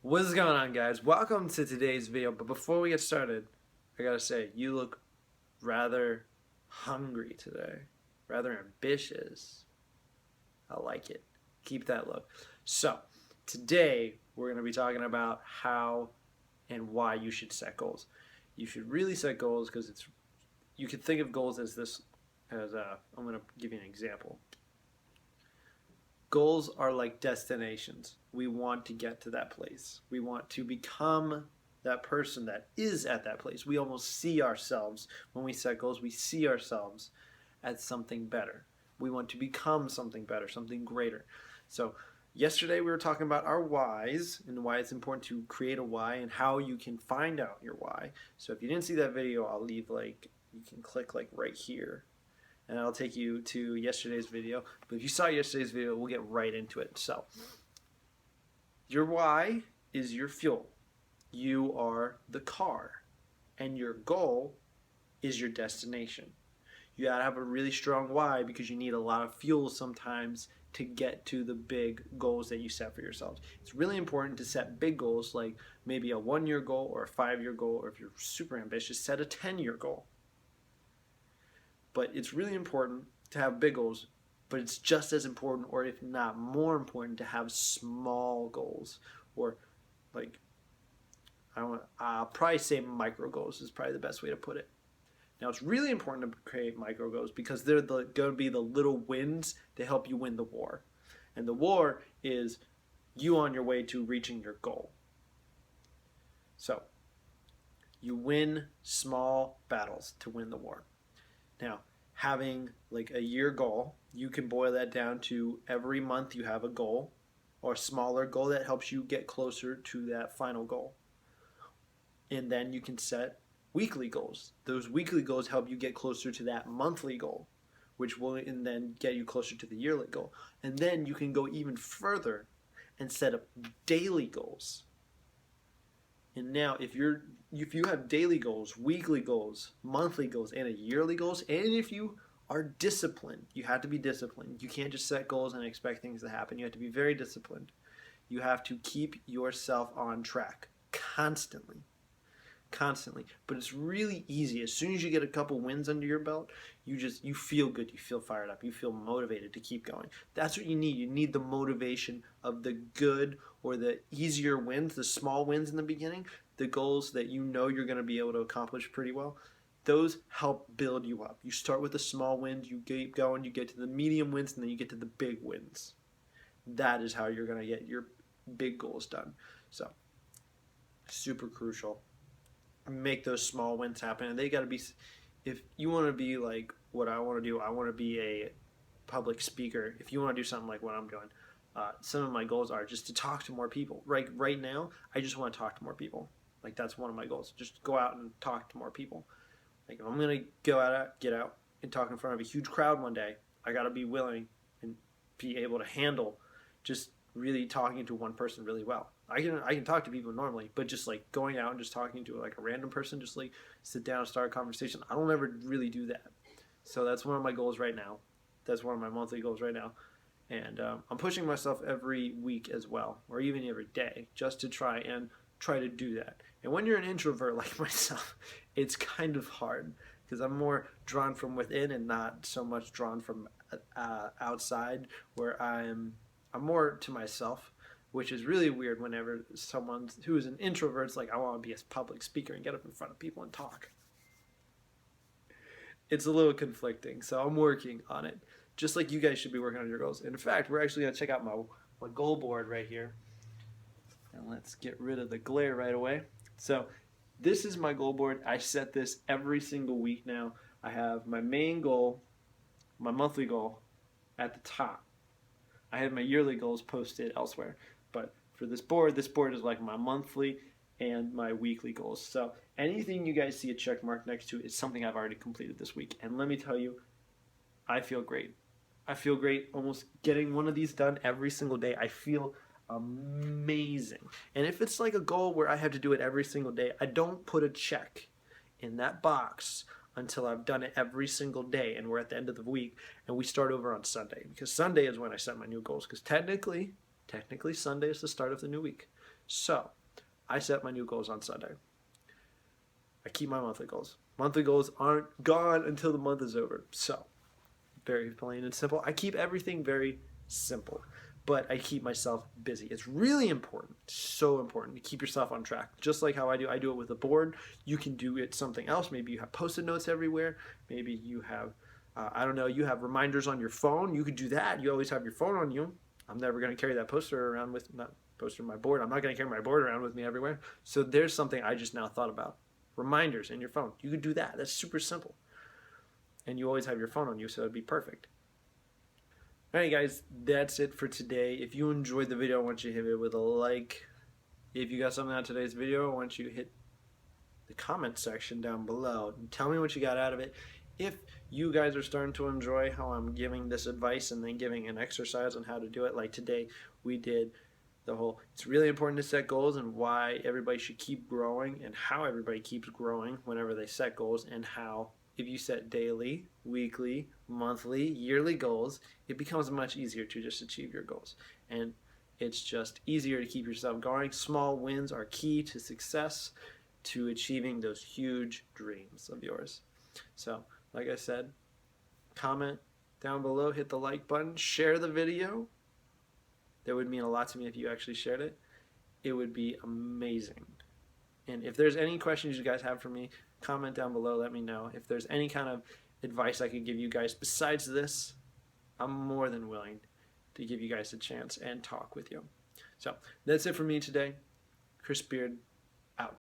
What's going on, guys? Welcome to today's video. But before we get started, I gotta say, you look rather hungry today, rather ambitious. I like it. Keep that look. So, today we're gonna be talking about how and why you should set goals. You should really set goals because you can think of goals as this. I'm gonna give you an example. Goals are like destinations. We want to get to that place. We want to become that person that is at that place. We almost see ourselves when we set goals. We see ourselves as something better. We want to become something better, something greater. So yesterday we were talking about our whys and why it's important to create a why and how you can find out your why. So if you didn't see that video, I'll leave you can click right here and I'll take you to yesterday's video. But if you saw yesterday's video, we'll get right into it. So, your why is your fuel. You are the car. And your goal is your destination. You gotta have a really strong why because you need a lot of fuel sometimes to get to the big goals that you set for yourselves. It's really important to set big goals like maybe a 1-year goal or a 5-year goal, or if you're super ambitious, set a 10-year goal. But it's really important to have big goals, but it's just as important, or if not more important, to have small goals, or I'll probably say micro goals is probably the best way to put it. Now it's really important to create micro goals because they're going to be the little wins to help you win the war. And the war is you on your way to reaching your goal. So you win small battles to win the war. Now, having a year goal, you can boil that down to every month you have a goal or a smaller goal that helps you get closer to that final goal. And then you can set weekly goals. Those weekly goals help you get closer to that monthly goal, which will then get you closer to the yearly goal. And then you can go even further and set up daily goals. And now if you have daily goals, weekly goals, monthly goals, and a yearly goals, and if you are disciplined, you have to be disciplined. You can't just set goals and expect things to happen. You have to be very disciplined. You have to keep yourself on track constantly. But it's really easy. As soon as you get a couple wins under your belt, you feel good, you feel fired up, you feel motivated to keep going. That's what you need. You need the motivation of the good or the easier wins, the small wins in the beginning, the goals that you know you're going to be able to accomplish pretty well. Those help build you up. You start with the small wins, you keep going, you get to the medium wins, and then you get to the big wins. That is how you're going to get your big goals done. So, super crucial. Make those small wins happen, and they got to be, if you want to be like what I want to do, I want to be a public speaker. If you want to do something like what I'm doing, some of my goals are just to talk to more people. Right now I just want to talk to more people. That's one of my goals, just go out and talk to more people. If I'm gonna get out and talk in front of a huge crowd one day, I got to be willing and be able to handle just really talking to one person really well. I can talk to people normally, but just going out and just talking to a random person, just sit down and start a conversation, I don't ever really do that. So that's one of my goals right now. That's one of my monthly goals right now. And I'm pushing myself every week as well, or even every day, just to try to do that. And when you're an introvert like myself, it's kind of hard because I'm more drawn from within and not so much drawn from outside, where I'm more to myself, which is really weird whenever someone who is an introvert is I want to be a public speaker and get up in front of people and talk. It's a little conflicting, so I'm working on it. Just like you guys should be working on your goals. And in fact, we're actually going to check out my goal board right here. And let's get rid of the glare right away. So this is my goal board. I set this every single week now. I have my main goal, my monthly goal at the top. I have my yearly goals posted elsewhere. But for this board is my monthly and my weekly goals. So anything you guys see a check mark next to is something I've already completed this week. And let me tell you, I feel great. I feel great almost getting one of these done every single day. I feel amazing. And if it's a goal where I have to do it every single day, I don't put a check in that box until I've done it every single day, and we're at the end of the week and we start over on Sunday, because Sunday is when I set my new goals, because technically Sunday is the start of the new week. So I set my new goals on Sunday. I keep my monthly goals. Monthly goals aren't gone until the month is over. So very plain and simple. I keep everything very simple, but I keep myself busy. It's really important, so important to keep yourself on track. Just like how I do it with a board. You can do it something else. Maybe you have post-it notes everywhere. Maybe you have, I don't know, you have reminders on your phone. You could do that. You always have your phone on you. I'm never going to carry that poster around with, not poster my board. I'm not going to carry my board around with me everywhere. So there's something I just now thought about. Reminders in your phone. You could do that. That's super simple. And you always have your phone on you, so it'd be perfect. Alright guys, that's it for today. If you enjoyed the video, I want you to hit it with a like. If you got something out of today's video, I want you to hit the comment section down below and tell me what you got out of it. If you guys are starting to enjoy how I'm giving this advice and then giving an exercise on how to do it, like today we did the whole, it's really important to set goals and why everybody should keep growing and how everybody keeps growing whenever they set goals, and how if you set daily, weekly, monthly, yearly goals, it becomes much easier to just achieve your goals. And it's just easier to keep yourself going. Small wins are key to success, to achieving those huge dreams of yours. So, like I said, comment down below, hit the like button, share the video. That would mean a lot to me if you actually shared it. It would be amazing. And if there's any questions you guys have for me, comment down below, let me know. If there's any kind of advice I could give you guys besides this, I'm more than willing to give you guys a chance and talk with you. So that's it for me today. Chris Beard,